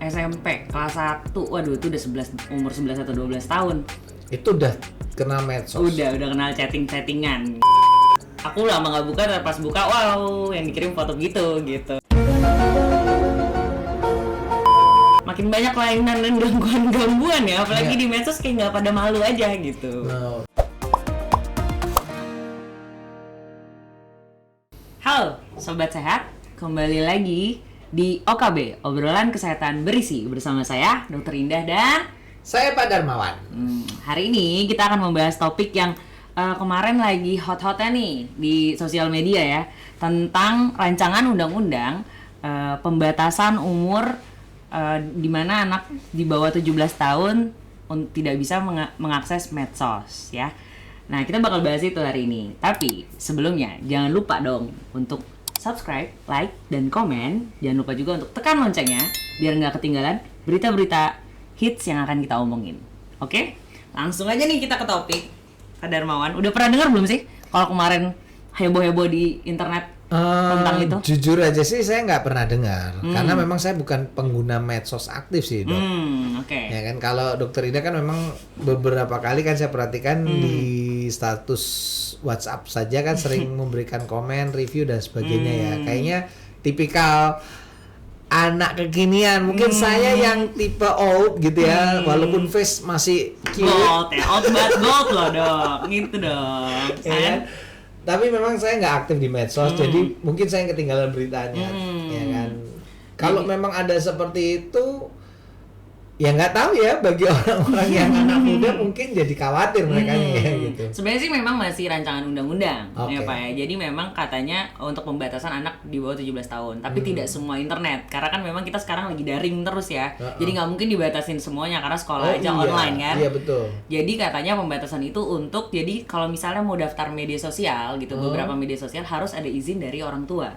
SMP kelas 1. Waduh, itu udah umur 11 atau 12 tahun. Itu udah kenal medsos. Udah kenal chatting-chattingan. Aku lama nggak buka, dan pas buka, wow, yang dikirim foto gitu. Makin banyak kelainan dan gangguan-gangguan ya, apalagi di medsos kayak nggak pada malu aja gitu. No. Halo, Sobat Sehat, kembali lagi di OKB, obrolan kesehatan berisi bersama saya, Dr. Indah dan Saya Pak Darmawan. Hari ini kita akan membahas topik yang kemarin lagi hot-hotnya nih di sosial media ya, tentang rancangan undang-undang pembatasan umur di mana anak di bawah 17 tahun tidak bisa mengakses medsos ya. Nah, kita bakal bahas itu hari ini. Tapi sebelumnya jangan lupa dong untuk subscribe, like, dan komen. Jangan lupa juga untuk tekan loncengnya biar nggak ketinggalan berita-berita hits yang akan kita omongin. Oke? Langsung aja nih kita ke topik. Pak Darmawan, udah pernah dengar belum sih kalau kemarin heboh-heboh di internet tentang itu? Jujur aja sih saya nggak pernah dengar, karena memang saya bukan pengguna medsos aktif sih, Dok. Oke. Ya kan, kalau Dokter Ida kan memang beberapa kali kan saya perhatikan di status WhatsApp saja kan sering memberikan komen, review dan sebagainya ya. Kayaknya tipikal anak kekinian. Mungkin saya yang tipe old gitu ya, walaupun face masih cute. Gold ya, old but gold loh dong, gitu dong. Ya kan? Tapi memang saya nggak aktif di medsos, jadi mungkin saya yang ketinggalan beritanya, ya kan. Kalau memang ada seperti itu, ya nggak tahu ya, bagi orang-orang yang anak muda mungkin jadi khawatir mereka ya gitu. Sebenarnya sih memang masih rancangan undang-undang ya Oke. Pak ya. Jadi memang katanya untuk pembatasan anak di bawah 17 tahun, tapi tidak semua internet. Karena kan memang kita sekarang lagi daring terus ya. Jadi nggak mungkin dibatasin semuanya karena sekolah aja online kan. Iya betul. Jadi katanya pembatasan itu untuk, jadi kalau misalnya mau daftar media sosial gitu, beberapa media sosial harus ada izin dari orang tua.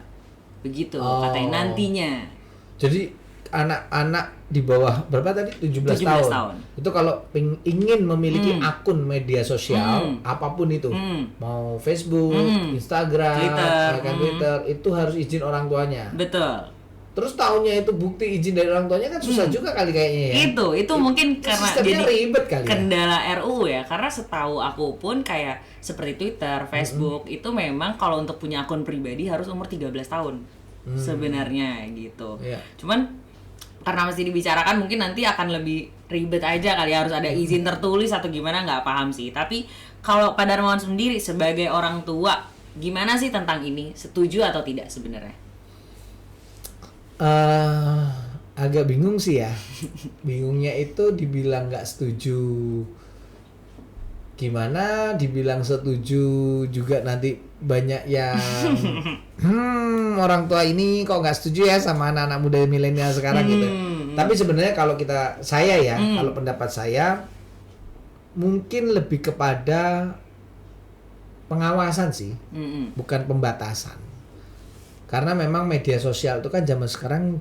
Begitu katanya nantinya. Jadi anak-anak di bawah berapa tadi? 17 tahun. Itu kalau ingin memiliki akun media sosial apapun itu, mau Facebook, Instagram, Twitter, itu harus izin orang tuanya. Betul. Terus tahunnya itu bukti izin dari orang tuanya kan susah juga kali kayaknya ya. Itu mungkin karena sistemnya jadi ribet kali ya. kendala RUU ya, karena setahu aku pun kayak seperti Twitter, Facebook itu memang kalau untuk punya akun pribadi harus umur 13 tahun sebenarnya gitu. Iya. Cuman karena masih dibicarakan mungkin nanti akan lebih ribet aja kali, harus ada izin tertulis atau gimana, nggak paham sih. Tapi kalau Pak Darmawan sendiri sebagai orang tua, gimana sih tentang ini? Setuju atau tidak sebenarnya? Agak bingung sih ya. Bingungnya itu dibilang nggak setuju gimana, dibilang setuju juga nanti banyak yang orang tua ini kok nggak setuju ya sama anak-anak muda milenial sekarang gitu. Tapi sebenarnya kalau saya ya, kalau pendapat saya mungkin lebih kepada pengawasan sih, bukan pembatasan. Karena memang media sosial itu kan zaman sekarang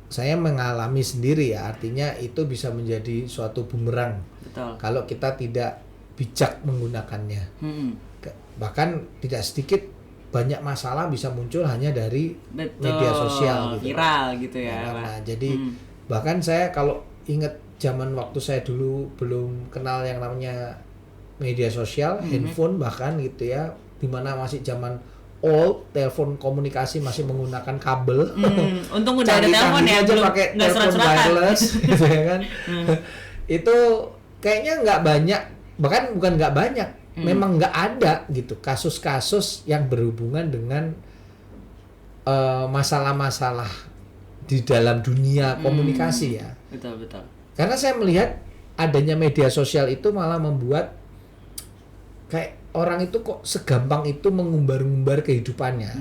saya mengalami sendiri ya, artinya itu bisa menjadi suatu bumerang. Betul. Kalau kita tidak bijak menggunakannya. Bahkan tidak sedikit banyak masalah bisa muncul hanya dari media sosial gitu. Viral gitu ya, Pak. Nah, jadi bahkan saya kalau ingat zaman waktu saya dulu belum kenal yang namanya media sosial, handphone bahkan gitu ya, dimana masih zaman old, telepon komunikasi masih menggunakan kabel. Untung udah ada telepon ya, aja belum pakai nggak telepon surat-suratan. wireless gitu ya kan. Itu kayaknya nggak banyak, bahkan bukan nggak banyak, memang nggak ada gitu kasus-kasus yang berhubungan dengan masalah-masalah di dalam dunia komunikasi ya. Betul. Karena saya melihat adanya media sosial itu malah membuat kayak orang itu kok segampang itu mengumbar-ngumbar kehidupannya.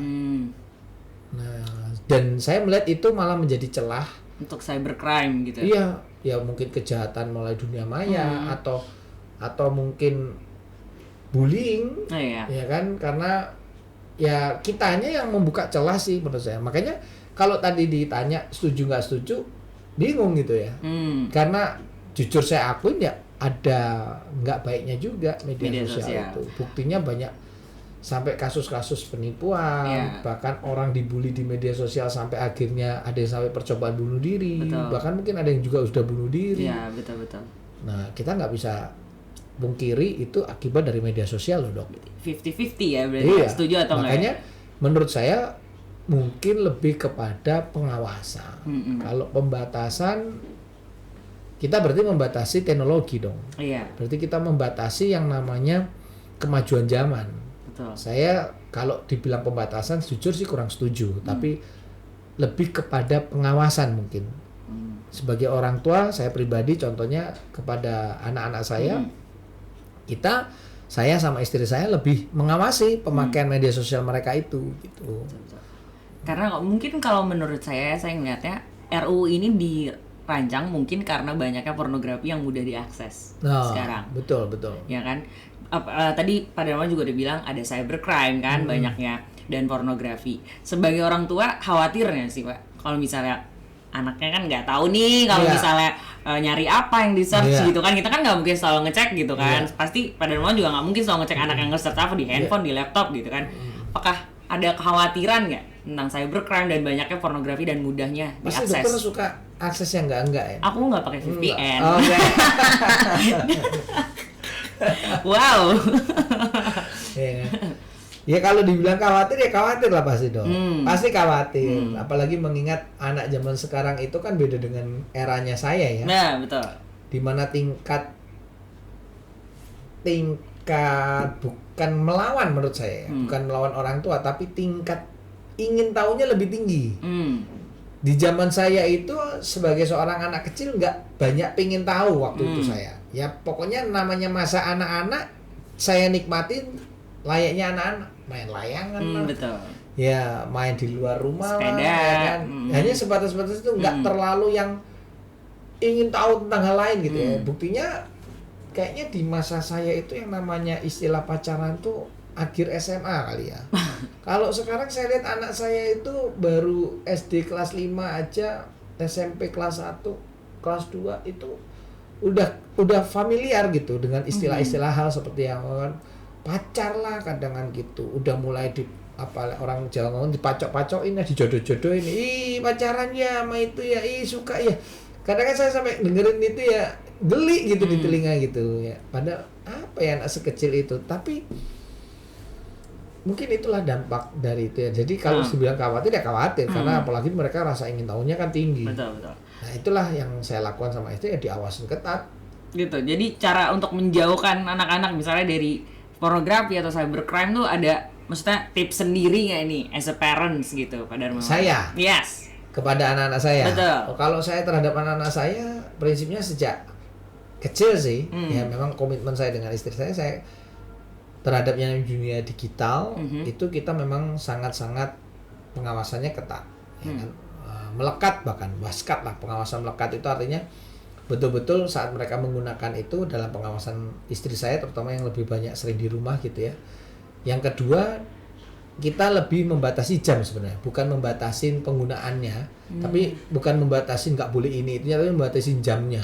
Nah, dan saya melihat itu malah menjadi celah Untuk cybercrime gitu. Iya, ya mungkin kejahatan mulai dunia maya atau mungkin bullying, Iya. ya kan? Karena ya kitanya yang membuka celah sih menurut saya. Makanya kalau tadi ditanya setuju nggak setuju, bingung gitu ya. Karena jujur saya akuin ya ada nggak baiknya juga media sosial itu. Buktinya banyak sampai kasus-kasus penipuan, Iya. bahkan orang dibully di media sosial sampai akhirnya ada yang sampai percobaan bunuh diri, Betul. bahkan mungkin ada yang juga sudah bunuh diri. Iya, betul. Nah, kita nggak bisa pungkiri itu akibat dari media sosial loh, Dok. 50-50 ya berarti. Iya. Setuju atau enggak? Makanya menurut saya mungkin lebih kepada pengawasan. Kalau pembatasan, kita berarti membatasi teknologi dong. Iya, Berarti kita membatasi yang namanya kemajuan zaman. betul. Saya kalau dibilang pembatasan jujur sih kurang setuju, tapi lebih kepada pengawasan mungkin. Sebagai orang tua, saya pribadi contohnya kepada anak-anak saya, saya sama istri saya lebih mengawasi pemakaian media sosial mereka itu gitu. Karena mungkin kalau menurut saya ngelihatnya RUU ini dirancang mungkin karena banyaknya pornografi yang mudah diakses Nah, sekarang. betul. Ya kan? Tadi Pak Darmawan juga udah bilang ada cybercrime kan banyaknya dan pornografi. Sebagai orang tua khawatir nggak sih Pak? Kalau misalnya anaknya kan nggak tahu nih kalau Iya. misalnya nyari apa yang di search Iya. gitu kan, kita kan nggak mungkin selalu ngecek gitu kan. Iya. Pasti Pak Darmawan juga nggak mungkin selalu ngecek anak yang nge-search apa di handphone, di laptop gitu kan. Apakah ada kekhawatiran nggak tentang cybercrime dan banyaknya pornografi dan mudahnya Pasti diakses? dokter suka akses yang enggak ya? Aku nggak pakai VPN. Oh, enggak. Wow. Ya. Ya kalau dibilang khawatir ya khawatir lah pasti dong. Pasti khawatir. Apalagi mengingat anak zaman sekarang itu kan beda dengan eranya saya ya. Nah, betul. Dimana tingkat bukan melawan menurut saya, bukan melawan orang tua, tapi tingkat ingin tahunya lebih tinggi. Di zaman saya itu sebagai seorang anak kecil nggak banyak pengen tahu waktu itu saya. Ya pokoknya namanya masa anak-anak saya nikmatin layaknya anak-anak, main layangan lah. Betul. Ya main di luar rumah Sepeda. lah, ya kan. Hanya sebatas-batas itu nggak terlalu yang ingin tahu tentang hal lain gitu ya. Buktinya kayaknya di masa saya itu yang namanya istilah pacaran tuh akhir SMA kali ya. Kalau sekarang saya lihat anak saya itu baru SD kelas 5 aja, SMP kelas 1, kelas 2 itu udah familiar gitu dengan istilah-istilah hal seperti yang pacar lah kadang gitu. Udah mulai di apa orang Jawa ngomong dipacok-pacokin ya, dijodoh-jodohin. Ih, pacaran ya sama itu ya, ih suka ya. Kadang kan saya sampai dengerin itu ya geli gitu di telinga gitu ya. Padahal apa ya anak sekecil itu, tapi mungkin itulah dampak dari itu ya. Jadi kalau dibilang khawatir ya khawatir karena apalagi mereka rasa ingin tahunya kan tinggi. Betul. Nah, itulah yang saya lakukan sama istri ya diawasin ketat. Gitu. Jadi cara untuk menjauhkan anak-anak misalnya dari pornografi atau cybercrime tuh ada maksudnya tips sendiri nggak ini as a parents gitu Pak Darmawan? Saya? Yes. Kepada anak-anak saya. Betul. Kalau saya terhadap anak-anak saya prinsipnya sejak kecil sih ya memang komitmen saya dengan istri saya terhadapnya dunia digital itu kita memang sangat-sangat pengawasannya ketat ya kan? Melekat bahkan waskat lah, pengawasan melekat itu artinya betul-betul saat mereka menggunakan itu dalam pengawasan istri saya terutama yang lebih banyak sering di rumah gitu ya. Yang kedua kita lebih membatasi jam sebenarnya, bukan membatasin penggunaannya, tapi bukan membatasin nggak boleh ini, itu tapi membatasin jamnya.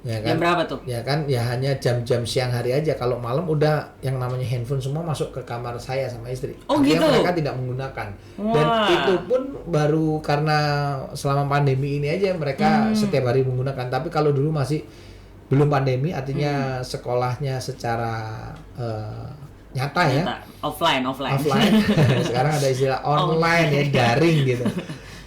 Ya kan? Jam berapa tuh? Ya kan, ya hanya jam-jam siang hari aja. Kalau malam udah yang namanya handphone semua masuk ke kamar saya sama istri. Oh, artinya gitu? mereka tidak menggunakan. Dan Wah. itu pun baru karena selama pandemi ini aja mereka setiap hari menggunakan. Tapi kalau dulu masih belum pandemi, artinya sekolahnya secara nyata ya. Offline. Sekarang ada istilah online ya, daring gitu.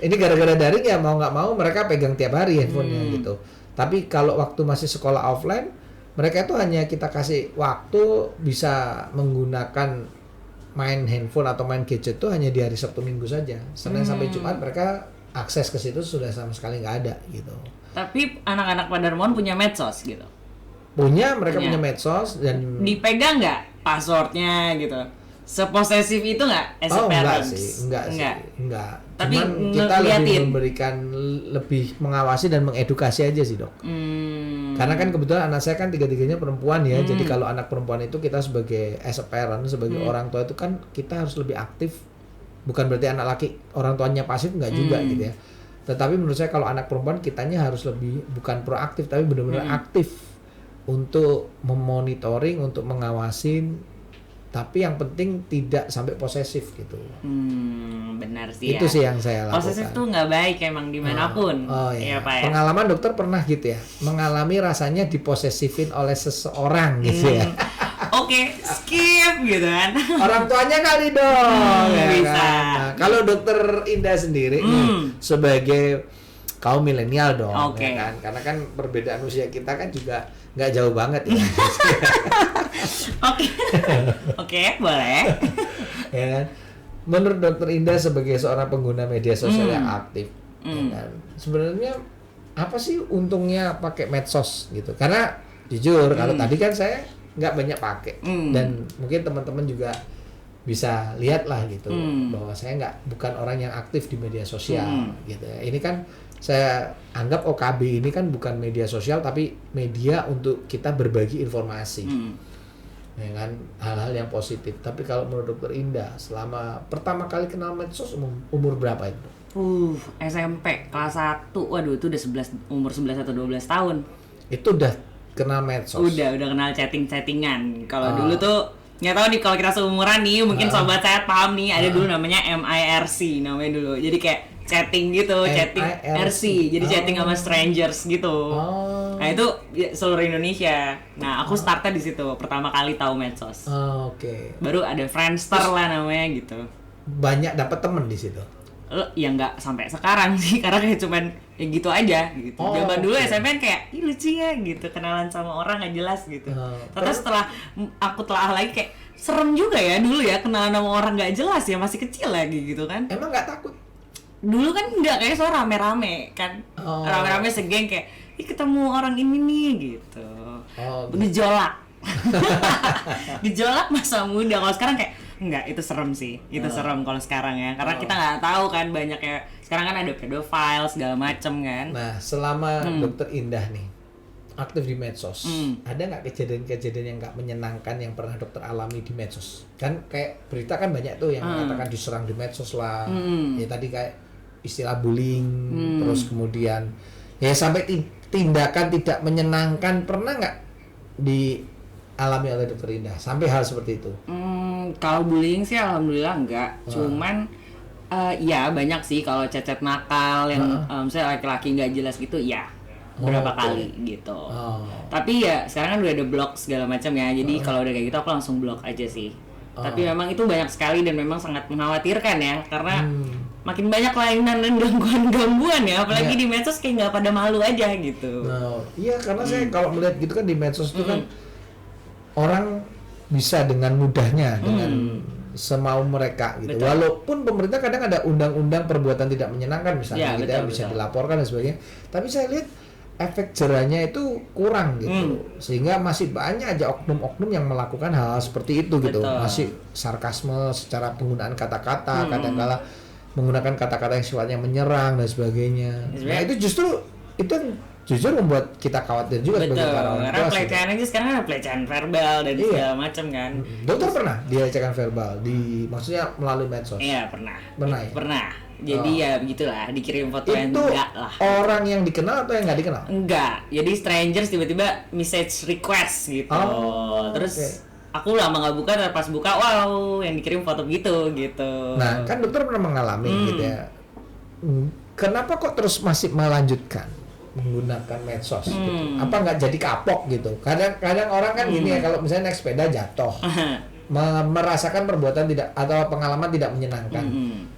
Ini gara-gara daring ya mau nggak mau mereka pegang tiap hari handphonenya gitu. Tapi kalau waktu masih sekolah offline, mereka itu hanya kita kasih waktu bisa menggunakan main handphone atau main gadget itu hanya di hari Sabtu Minggu saja. Senin sampai Jumat mereka akses ke situ sudah sama sekali nggak ada gitu. Tapi anak-anak Pak Darmawan punya medsos gitu. Mereka punya medsos dan Dipegang nggak passwordnya gitu? Seposesif itu nggak as a parents? Enggak. Tapi Cuman kita lebih ngeliatin. memberikan lebih mengawasi dan mengedukasi aja sih, Dok. Karena kan kebetulan anak saya kan tiga-tiganya perempuan ya. Jadi kalau anak perempuan itu kita sebagai as a parent, sebagai orang tua itu kan kita harus lebih aktif. Bukan berarti anak laki orang tuanya pasif, enggak juga gitu ya. Tetapi menurut saya kalau anak perempuan kitanya harus lebih bukan proaktif tapi benar-benar aktif untuk memonitoring, untuk mengawasin tapi yang penting tidak sampai posesif gitu. Benar sih Itu ya. sih yang saya lakukan. Posesif tuh nggak baik emang dimanapun. Iya. Iya, Pak ya. Pengalaman dokter pernah gitu ya, mengalami rasanya diposesifin oleh seseorang gitu ya. Oke, skip gitu kan. Orang tuanya kali dong. Ya bisa. kan? Nah, kalau dokter Indah sendiri nih, sebagai kaum milenial dong, Oke. ya kan? Karena kan perbedaan usia kita kan juga nggak jauh banget ya. Oke. Oke, boleh. Ya kan? Menurut dokter Indah sebagai seorang pengguna media sosial yang aktif, ya kan? Sebenarnya apa sih untungnya pakai medsos gitu? Karena jujur kalau tadi kan saya nggak banyak pakai dan mungkin teman-teman juga bisa lihat lah gitu bahwa saya bukan orang yang aktif di media sosial gitu ya. Ini kan saya anggap OKB ini kan bukan media sosial tapi media untuk kita berbagi informasi. Ya kan, hal-hal yang positif. Tapi kalau menurut dokter Indah selama pertama kali kenal medsos umur berapa itu? SMP kelas 1. Waduh, itu udah umur 11 atau 12 tahun. Itu udah kenal medsos. Udah kenal chatting-chattingan. Kalau dulu tuh nggak tahu nih kalau kita seumuran nih, mungkin sobat saya paham nih, ada dulu namanya MIRC namanya dulu. Jadi kayak chatting gitu, chatting RC. Jadi chatting sama strangers gitu. Nah, itu seluruh Indonesia. Nah, aku startnya di situ pertama kali tahu medsos. Oke. Baru ada Friendster lah namanya gitu. Banyak dapat temen di situ. Ya nggak sampai sekarang sih, karena kayak cuman ya gitu aja gitu. Zaman dulu SMP kan kayak ih lucu ya gitu, kenalan sama orang nggak jelas gitu. Terus setelah aku telah lagi kayak serem juga ya dulu ya kenalan sama orang nggak jelas ya, masih kecil lagi gitu kan. Emang nggak takut? Dulu kan nggak, kayak so rame-rame kan, rame-rame segeng kayak ih ketemu orang ini nih gitu. Gejolak. Gejolak masa muda. Kalau sekarang kayak enggak, itu serem sih. Itu serem kalau sekarang ya. Karena kita nggak tahu kan, banyak ya. Sekarang kan ada pedofile segala macem kan. Nah, selama dokter Indah nih aktif di medsos, ada nggak kejadian-kejadian yang nggak menyenangkan yang pernah dokter alami di medsos? Kan kayak berita kan banyak tuh yang mengatakan diserang di medsos lah. Ya tadi kayak istilah bullying, terus kemudian ya sampai tindakan tidak menyenangkan, pernah nggak dialami oleh dokter Indah sampai hal seperti itu? Kalau bullying sih alhamdulillah enggak. Cuman ya banyak sih kalau cacat nakal yang misalnya laki-laki nggak jelas gitu ya. Berapa kali gitu. Tapi ya sekarang kan udah ada blog segala macam ya. Jadi kalau udah kayak gitu aku langsung blog aja sih. Tapi memang itu banyak sekali dan memang sangat mengkhawatirkan ya, karena makin banyak kelainan dan gangguan-gangguan ya, apalagi di medsos kayak nggak pada malu aja gitu. Iya, karena saya kalau melihat gitu kan di medsos itu kan orang bisa dengan mudahnya dengan semau mereka gitu. Betul. Walaupun pemerintah kadang ada undang-undang perbuatan tidak menyenangkan misalnya Ya, gitu ya, bisa dilaporkan dan sebagainya. Tapi saya lihat efek jerahnya itu kurang gitu. Sehingga masih banyak aja oknum-oknum yang melakukan hal seperti itu gitu. Betul. Masih sarkasme secara penggunaan kata-kata, kadang-kala menggunakan kata-kata yang sifatnya menyerang dan sebagainya. Nah, itu justru itu jujur membuat kita khawatir juga sebagai para orang tua. Karena pelecehan aja sekarang ada pelecehan verbal dan segala macam kan. Dokter pernah dilecehkan verbal maksudnya melalui medsos? Iya, pernah. Pernah ya? Pernah. Jadi ya begitulah, dikirim foto yang Itu enggak lah. orang yang dikenal atau yang nggak dikenal? Enggak. Jadi strangers tiba-tiba message request gitu. Terus aku lama nggak buka, dan pas buka wow yang dikirim foto gitu. Nah, kan dokter pernah mengalami gitu ya. Kenapa kok terus masih melanjutkan menggunakan medsos gitu? Apa nggak jadi kapok gitu? Kadang orang kan gini ya, kalau misalnya naik sepeda jatuh, merasakan perbuatan tidak atau pengalaman tidak menyenangkan,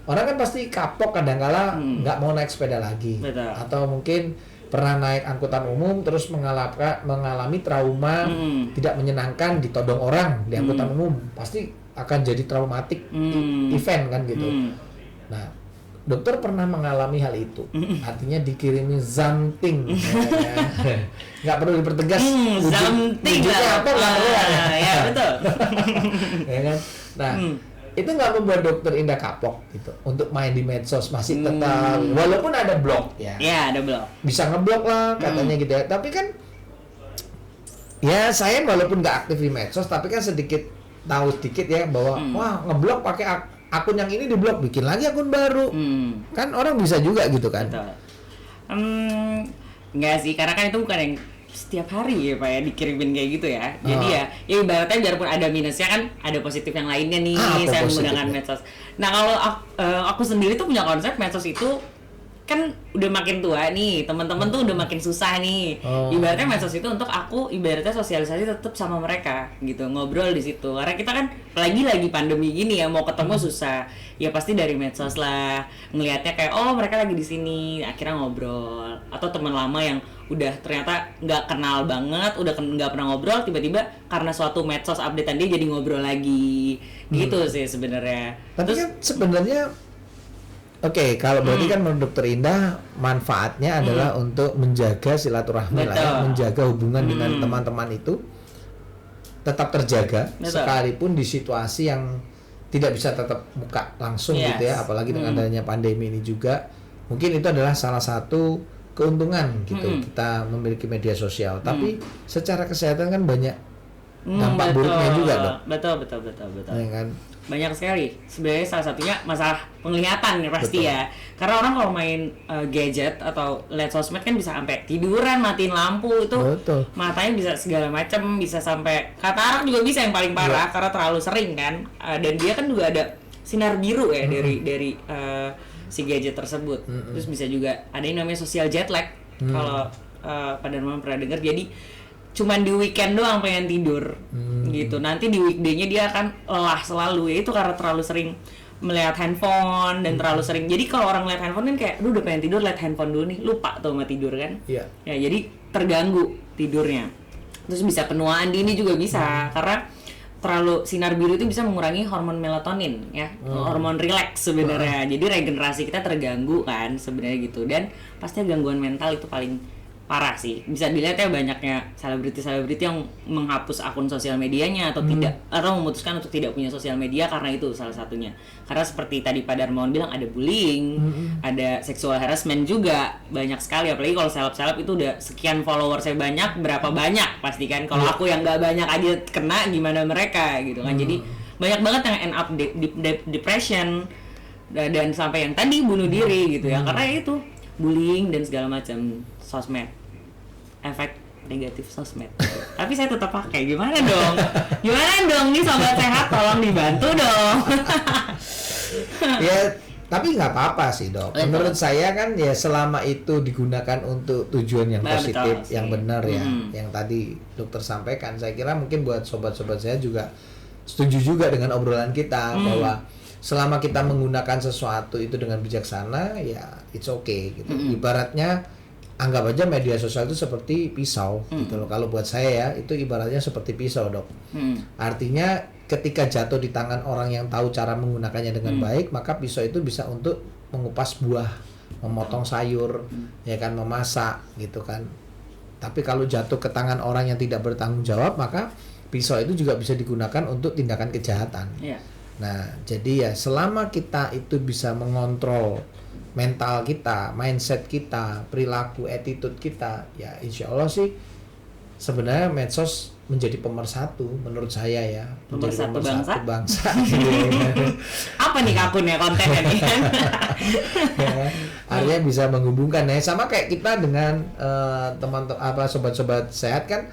orang kan pasti kapok, kadang-kala nggak mau naik sepeda lagi. Betul. Atau mungkin pernah naik angkutan umum terus mengalami trauma tidak menyenangkan, ditodong orang di angkutan umum, pasti akan jadi traumatik event kan gitu. Nah, dokter pernah mengalami hal itu, artinya dikirimi something, nggak perlu dipertegas wujudnya apa nggak perlu ya betul. Ya kan? Nah, itu nggak membuat dokter Indah kapok gitu untuk main di medsos, masih tetap walaupun ada blog ya. Iya, ada blog. Bisa ngeblok lah katanya gitu ya. Tapi kan ya saya walaupun nggak aktif di medsos, tapi kan tahu sedikit ya bahwa wah ngeblok pakai akun yang ini diblok, bikin lagi akun baru. Kan orang bisa juga gitu kan. Betul. Enggak sih, karena kan itu bukan yang setiap hari ya Pak ya dikirimin kayak gitu ya. Jadi ya ibaratnya biarpun ada minusnya kan ada positif yang lainnya nih saya menggunakan medsos. Nah kalau aku sendiri tuh punya konsep medsos itu kan udah makin tua nih, teman-teman tuh udah makin susah nih. Ibaratnya medsos itu untuk aku ibaratnya sosialisasi tetap sama mereka gitu, ngobrol di situ. Karena kita kan lagi pandemi gini ya, mau ketemu susah. Ya pasti dari medsos lah. Ngelihatnya kayak oh mereka lagi di sini, akhirnya ngobrol. Atau teman lama yang udah ternyata nggak kenal banget, udah nggak pernah ngobrol, tiba-tiba karena suatu medsos updatean dia jadi ngobrol lagi. Gitu sih sebenarnya. Tapi kan sebenarnya Oke, kalau berarti kan menurut Dokter Indah manfaatnya adalah untuk menjaga silaturahmi lah ya, menjaga hubungan dengan teman-teman itu tetap terjaga sekalipun di situasi yang tidak bisa tetap muka langsung gitu ya, apalagi dengan adanya pandemi ini juga. Mungkin itu adalah salah satu keuntungan gitu kita memiliki media sosial. Tapi secara kesehatan kan banyak dampak buruknya juga, Dok. Betul. Ya kan? Banyak sekali. Sebenarnya salah satunya masalah penglihatan ya pasti ya. Karena orang kalau main gadget atau lihat sosmed kan bisa sampai tiduran, matiin lampu itu. Matanya bisa segala macam, bisa sampai katarak juga bisa yang paling parah karena terlalu sering kan. Dan dia kan juga ada sinar biru ya dari si gadget tersebut. Terus bisa juga ada yang namanya social jet lag. Kalau pada memang pernah dengar, jadi cuman di weekend doang pengen tidur gitu, nanti di weekday-nya dia akan lelah selalu, ya itu karena terlalu sering melihat handphone dan terlalu sering. Jadi kalau orang lihat handphone kan kayak, udah pengen tidur, lihat handphone dulu nih, lupa tuh sama tidur kan. Ya jadi terganggu tidurnya. Terus bisa penuaan dini juga bisa, karena terlalu sinar biru itu bisa mengurangi hormon melatonin ya, hormon relax sebenarnya. Jadi regenerasi kita terganggu kan sebenarnya gitu, dan pasti gangguan mental itu paling parah sih. Bisa dilihat ya banyaknya selebriti yang menghapus akun sosial medianya atau tidak, atau memutuskan untuk tidak punya sosial media karena itu salah satunya. Karena seperti tadi Pak Darmawan bilang, ada bullying, ada sexual harassment juga banyak sekali. Apalagi kalau seleb itu udah sekian followersnya banyak, berapa banyak pasti kan. Kalau aku yang nggak banyak aja kena, gimana mereka gitu kan. Jadi banyak banget yang end up depression dan sampai yang tadi bunuh diri gitu ya, karena itu bullying dan segala macam sosmed, efek negatif sosmed. Tapi saya tetap pakai, gimana dong nih sobat sehat, tolong dibantu dong. Ya tapi nggak apa-apa sih, Dok. Menurut saya kan ya selama itu digunakan untuk tujuan yang positif, yang benar ya, yang tadi dokter sampaikan, saya kira mungkin buat sobat-sobat saya juga setuju juga dengan obrolan kita bahwa selama kita menggunakan sesuatu itu dengan bijaksana, ya it's okay gitu. Ibaratnya anggap aja media sosial itu seperti pisau gitu loh. Kalau buat saya ya, itu ibaratnya seperti pisau, Dok. Artinya ketika jatuh di tangan orang yang tahu cara menggunakannya dengan baik, maka pisau itu bisa untuk mengupas buah, memotong sayur, ya kan, memasak gitu kan. Tapi kalau jatuh ke tangan orang yang tidak bertanggung jawab, maka pisau itu juga bisa digunakan untuk tindakan kejahatan. Nah, jadi ya selama kita itu bisa mengontrol mental kita, mindset kita, perilaku, attitude kita, ya insya Allah sih sebenarnya medsos menjadi pemersatu menurut saya ya. Pemersatu bangsa. Apa nih akunnya, kontennya nih? Artinya bisa menghubungkan ya, sama kayak kita dengan teman-teman sobat-sobat sehat kan.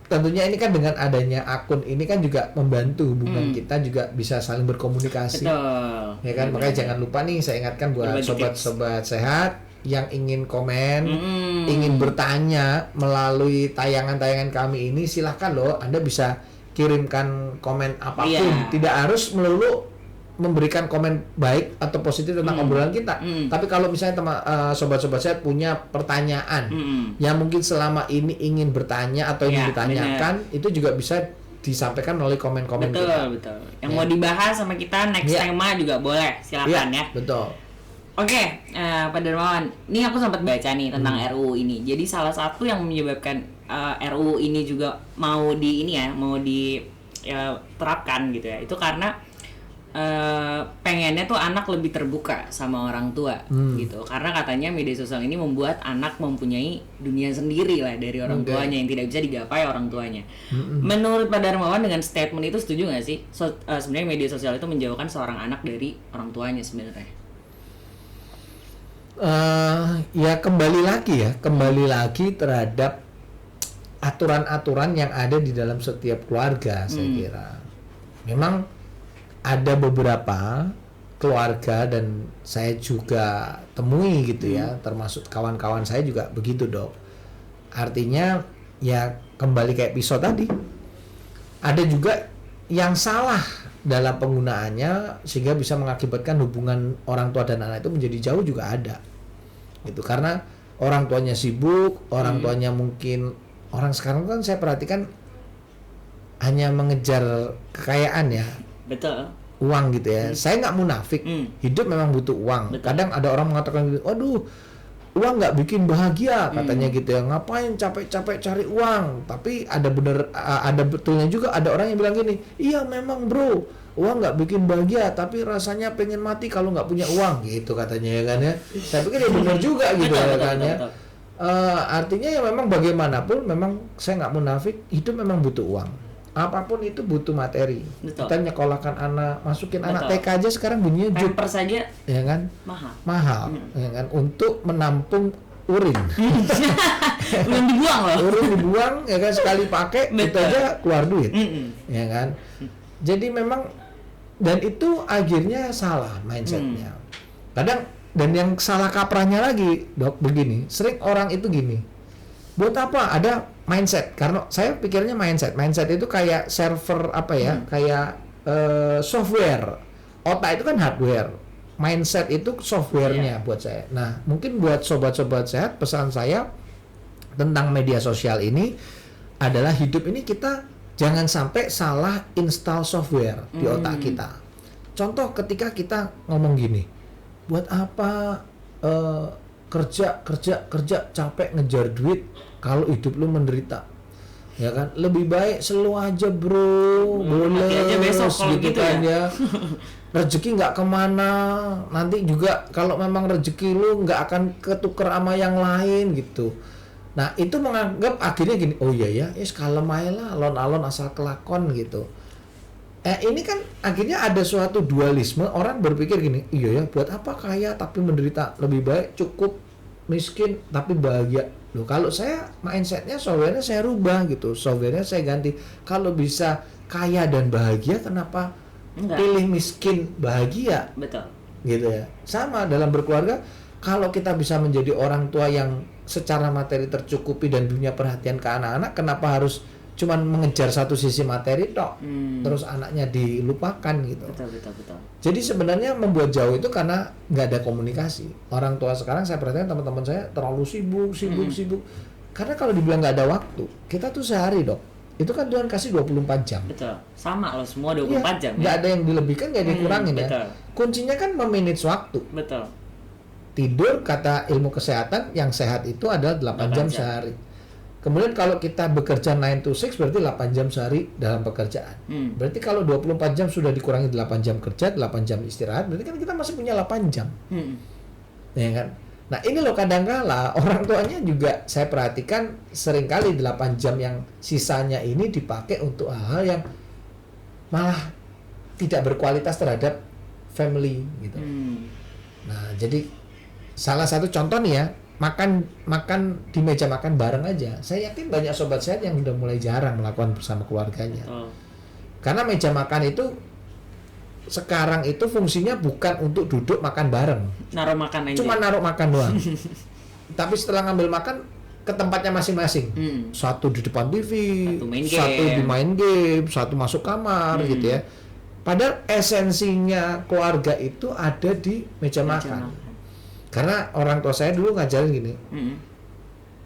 Tentunya ini kan dengan adanya akun ini kan juga membantu hubungan kita juga bisa saling berkomunikasi. Betul. Ya kan, makanya jangan lupa nih, saya ingatkan buat sobat-sobat sehat yang ingin komen, ingin bertanya melalui tayangan-tayangan kami ini, silahkan loh, Anda bisa kirimkan komen apapun. Tidak harus melulu memberikan komen baik atau positif tentang obrolan kita. Tapi kalau misalnya sobat-sobat saya punya pertanyaan yang mungkin selama ini ingin bertanya atau ingin ditanyakan, itu juga bisa disampaikan melalui komen-komen kita. Betul. Yang mau dibahas sama kita next tema juga boleh, silakan ya. Betul. Oke, Pak Darmawan, ini aku sempat baca nih tentang RUU ini. Jadi salah satu yang menyebabkan RUU ini juga mau diterapkan gitu ya, itu karena pengennya tuh anak lebih terbuka sama orang tua gitu, karena katanya media sosial ini membuat anak mempunyai dunia sendiri lah dari orang tuanya yang tidak bisa digapai orang tuanya. Menurut Pak Darmawan dengan statement itu setuju nggak sih? Sebenarnya media sosial itu menjauhkan seorang anak dari orang tuanya sebenarnya? Ya kembali lagi terhadap aturan-aturan yang ada di dalam setiap keluarga. Saya kira memang ada beberapa keluarga dan saya juga temui gitu ya, termasuk kawan-kawan saya juga begitu, Dok. Artinya ya kembali kayak pisau tadi, ada juga yang salah dalam penggunaannya sehingga bisa mengakibatkan hubungan orang tua dan anak itu menjadi jauh juga ada gitu, karena orang tuanya sibuk, orang tuanya mungkin, orang sekarang kan saya perhatikan hanya mengejar kekayaan ya, Betul. uang gitu ya. Saya nggak munafik, hidup memang butuh uang. Betul. Kadang ada orang mengatakan gitu, waduh, uang nggak bikin bahagia katanya gitu ya, ngapain capek-capek cari uang. Tapi ada betulnya juga. Ada orang yang bilang gini, iya memang bro, uang nggak bikin bahagia, tapi rasanya pengen mati kalau nggak punya uang gitu katanya ya kan ya. Saya pikir dia benar juga gitu ya kan ya. Artinya ya memang bagaimanapun, memang saya nggak munafik, hidup memang butuh uang. Apapun itu butuh materi. Betul. Kita nyekolahkan anak, masukin anak Betul. TK aja sekarang bunyinya Pampers saja ya kan, mahal. ya kan, untuk menampung urin. Belum dibuang loh. Urin dibuang ya kan, sekali pakai itu aja keluar duit. Ya kan. Jadi memang, dan itu akhirnya salah mindsetnya. Kadang, dan yang salah kaprahnya lagi, Dok, begini, sering orang itu gini, buat apa ada mindset, karena saya pikirnya mindset itu kayak server apa ya, kayak software. Otak itu kan hardware, mindset itu softwarenya buat saya. Nah, mungkin buat sobat-sobat sehat, pesan saya tentang media sosial ini adalah, hidup ini kita jangan sampai salah install software di otak kita. Contoh ketika kita ngomong gini, buat apa kerja capek ngejar duit kalau hidup lu menderita, ya kan, lebih baik slow aja bro, boleh aja besok gitu kan ya. Rezeki nggak kemana, nanti juga kalau memang rezeki lu nggak akan ketuker sama yang lain gitu. Nah itu menganggap akhirnya gini, oh iya ya, kalem aja lah, alon-alon asal kelakon gitu. Ini kan akhirnya ada suatu dualisme, orang berpikir gini, iya ya, buat apa kaya tapi menderita, lebih baik cukup miskin tapi bahagia. Loh, kalau saya mindsetnya, softwarenya saya rubah gitu, softwarenya saya ganti. Kalau bisa kaya dan bahagia, kenapa pilih miskin bahagia? Betul. Gitu ya. Sama dalam berkeluarga, kalau kita bisa menjadi orang tua yang secara materi tercukupi dan punya perhatian ke anak-anak, kenapa harus cuman mengejar satu sisi materi tok, terus anaknya dilupakan gitu. Betul. Jadi sebenarnya membuat jauh itu karena nggak ada komunikasi. Orang tua sekarang saya perhatikan teman-teman saya terlalu sibuk. Karena kalau dibilang nggak ada waktu, kita tuh sehari, Dok, itu kan Tuhan kasih 24 jam. Betul. Sama loh, semua 24 jam. Nggak ada yang dilebihkan, nggak ada yang dikurangin ya. Betul. Kuncinya kan memanage waktu. Betul. Tidur, kata ilmu kesehatan, yang sehat itu adalah 8 jam sehari. Kemudian kalau kita bekerja 9 to 6 berarti 8 jam sehari dalam pekerjaan. Berarti kalau 24 jam sudah dikurangi 8 jam kerja, 8 jam istirahat, berarti kan kita masih punya 8 jam. Ya kan? Nah, ini loh kadang-kala orang tuanya juga saya perhatikan seringkali 8 jam yang sisanya ini dipakai untuk hal-hal yang malah tidak berkualitas terhadap family gitu. Nah, jadi salah satu contoh nih ya, makan di meja makan bareng aja. Saya yakin banyak sobat sehat yang udah mulai jarang melakukan bersama keluarganya. Karena meja makan itu sekarang itu fungsinya bukan untuk duduk makan bareng. Naruh makan aja. Cuma naruh makan doang. Tapi setelah ngambil makan ke tempatnya masing-masing. Satu di depan TV, satu di main game, satu masuk kamar gitu ya. Padahal esensinya keluarga itu ada di meja makan. Karena orang tua saya dulu ngajarin gini,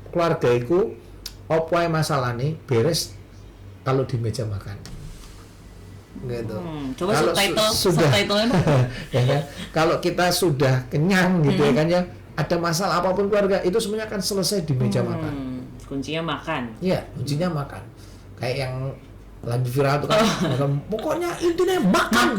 keluarga itu opo masalah nih beres kalau di meja makan, gitu. Coba kalau subtitle-nya ya kan? Kalau kita sudah kenyang gitu ya kan ya, ada masalah apapun keluarga itu semuanya akan selesai di meja makan. Kuncinya makan. Iya, kuncinya makan. Kayak yang lagi viral tuh kan, pokoknya intinya makan.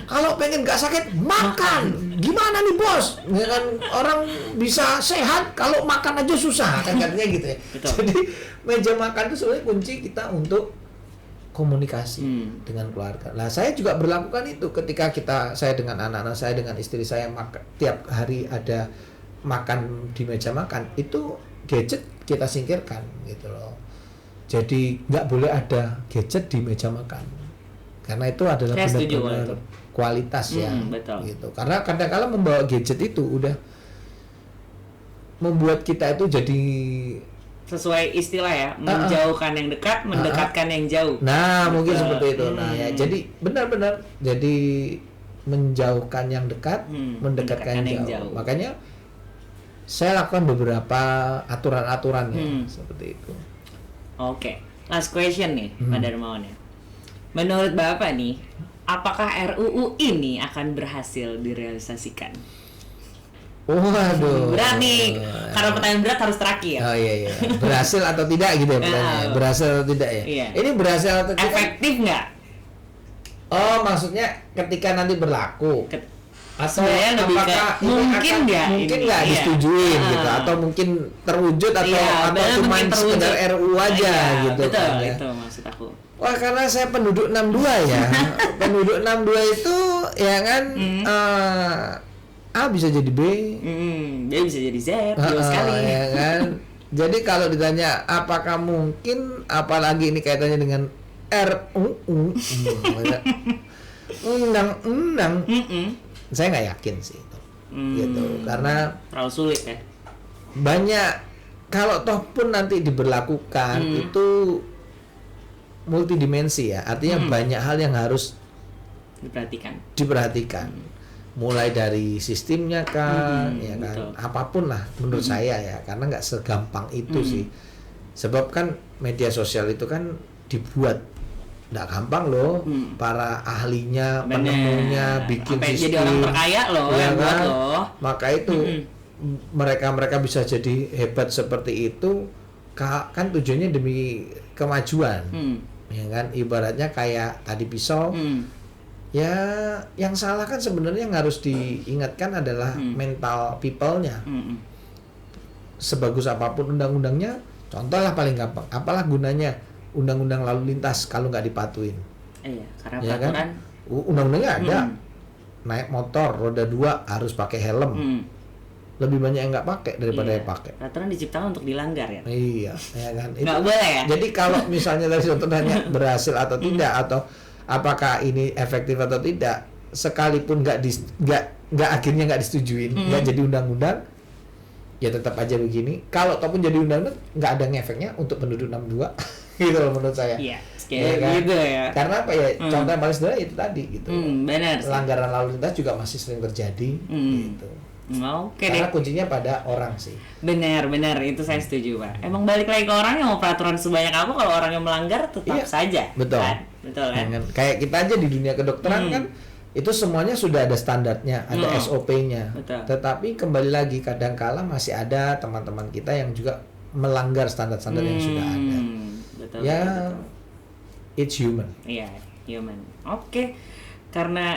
Kalau pengen nggak sakit makan. Gimana nih bos? Ya kan, orang bisa sehat kalau makan aja susah kan, katanya gitu ya. Jadi meja makan itu sebenarnya kunci kita untuk komunikasi dengan keluarga. Nah, saya juga berlakukan itu ketika saya dengan anak-anak saya, dengan istri saya tiap hari ada makan di meja makan. Itu gadget kita singkirkan gitu loh. Jadi nggak boleh ada gadget di meja makan, karena itu adalah Saya setuju benar-benar kalau itu. kualitas ya, Betul. gitu. Karena kadang-kala membawa gadget itu udah membuat kita itu jadi, Sesuai istilah ya, menjauhkan yang dekat, mendekatkan yang jauh. nah mungkin Betul. seperti itu. Nah ya, jadi benar-benar jadi menjauhkan yang dekat, mendekatkan yang jauh. Makanya saya lakukan beberapa aturan-aturan ya, seperti itu. Oke, last question nih, Pak Darmawan ya. Menurut Bapak nih, apakah RUU ini akan berhasil direalisasikan? Waduh. Berat nih, karena pertanyaan berat harus terakhir. Oh iya. Berhasil atau tidak gitu ya pertanyaannya. Berhasil atau tidak ya? Iya. Ini berhasil atau tidak? Efektif nggak? Oh, maksudnya ketika nanti berlaku. Atau Sebenarnya lebih apakah kayak, ini mungkin akan- nggak mungkin ini? nggak Iya. disetujuin gitu, atau mungkin terwujud atau Iya, benar, cuma mungkin terwujud. sekedar RUU aja Iya, gitu betul, kan ya. itu maksud aku. Wah, karena saya penduduk 62 ya. Penduduk 62 itu ya kan A bisa jadi B. Dia bisa jadi Z, jauh sekali. Ya kan. Jadi kalau ditanya apakah mungkin, apalagi ini kaitannya dengan RUU, undang-undang, saya nggak yakin sih itu, gitu. Karena Terlalu sulit ya. banyak, kalau toh pun nanti diberlakukan itu multidimensi ya, artinya banyak hal yang harus diperhatikan. Mulai dari sistemnya kan, ya kan, betul. apapun lah menurut saya ya, karena nggak segampang itu sih. Sebab kan media sosial itu kan dibuat nggak gampang loh, para ahlinya, Bener. penemunya, bikin Sampai sistem. jadi orang terkaya loh ya yang buat kan? loh. Maka itu mereka bisa jadi hebat seperti itu, kan tujuannya demi kemajuan, ya kan, ibaratnya kayak tadi pisau. Ya, yang salah kan sebenarnya yang harus diingatkan adalah mental people-nya. Sebagus apapun undang-undangnya, contoh lah paling gampang, apalah gunanya undang-undang lalu lintas kalau nggak dipatuhin? Iya, karena Ya kan? peraturan. Undang-undangnya ada, naik motor roda 2 harus pakai helm. Lebih banyak yang nggak pakai daripada Iya. yang pakai. Peraturan diciptakan untuk dilanggar ya. Iya, ya kan. Nggak boleh ya. Jadi kalau misalnya tadi contohnya berhasil atau tidak, atau apakah ini efektif atau tidak, sekalipun nggak akhirnya nggak disetujuin, nggak jadi undang-undang, ya tetap aja begini. Kalau ataupun jadi undang-undang, nggak ada ngefeknya untuk penduduk 62 gitu loh menurut saya. Iya, Ya kayak kan? gitu ya. Karena apa ya? Contoh yang paling sederhana itu tadi gitu. Benar sih. Pelanggaran lalu lintas juga masih sering terjadi gitu. Oke deh. Karena kuncinya pada orang sih. Benar, itu saya setuju, Pak. Emang balik lagi ke orangnya, mau peraturan sebanyak apa, kalau orang yang melanggar tetap Iya, saja. betul. Kan? Betul kan? Dengan- kayak kita aja di dunia kedokteran kan itu semuanya sudah ada standarnya, ada SOP-nya. Betul. Tetapi kembali lagi kadangkala masih ada teman-teman kita yang juga melanggar standar-standar yang sudah ada. Betul. Ya, betul. it's human. Iya, human. Oke. Karena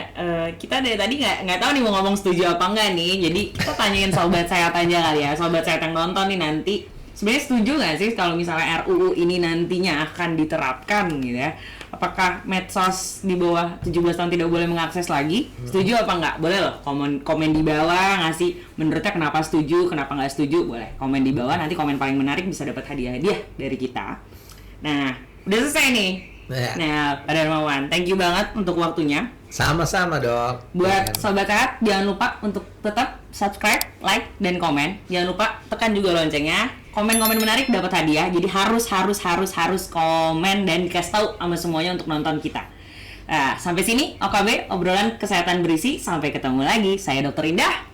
kita dari tadi nggak tahu nih mau ngomong setuju apa enggak nih. Jadi kita tanyain sobat sehat aja kali ya. Sobat sehat yang nonton nih nanti, sebenarnya setuju nggak sih kalau misalnya RUU ini nantinya akan diterapkan gitu ya? Apakah medsos di bawah 17 tahun tidak boleh mengakses lagi? Setuju apa enggak? Boleh loh komen di bawah, ngasih menurutnya kenapa setuju, kenapa nggak setuju, boleh komen di bawah. Nanti komen paling menarik bisa dapat hadiah-hadiah dari kita. Nah, udah selesai nih. Ya. Nah, Pak Darmawan, thank you banget untuk waktunya. Sama-sama, Dok. Buat Ya kan? sobat sehat, jangan lupa untuk tetap subscribe, like, dan komen. Jangan lupa tekan juga loncengnya. Komen-komen menarik dapat hadiah. Jadi harus komen dan dikasih tahu sama semuanya untuk nonton kita. Nah, sampai sini OKB, obrolan kesehatan berisi. Sampai ketemu lagi. Saya Dr. Indah.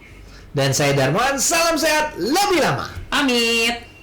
Dan saya Darmawan, salam sehat lebih lama. Pamit.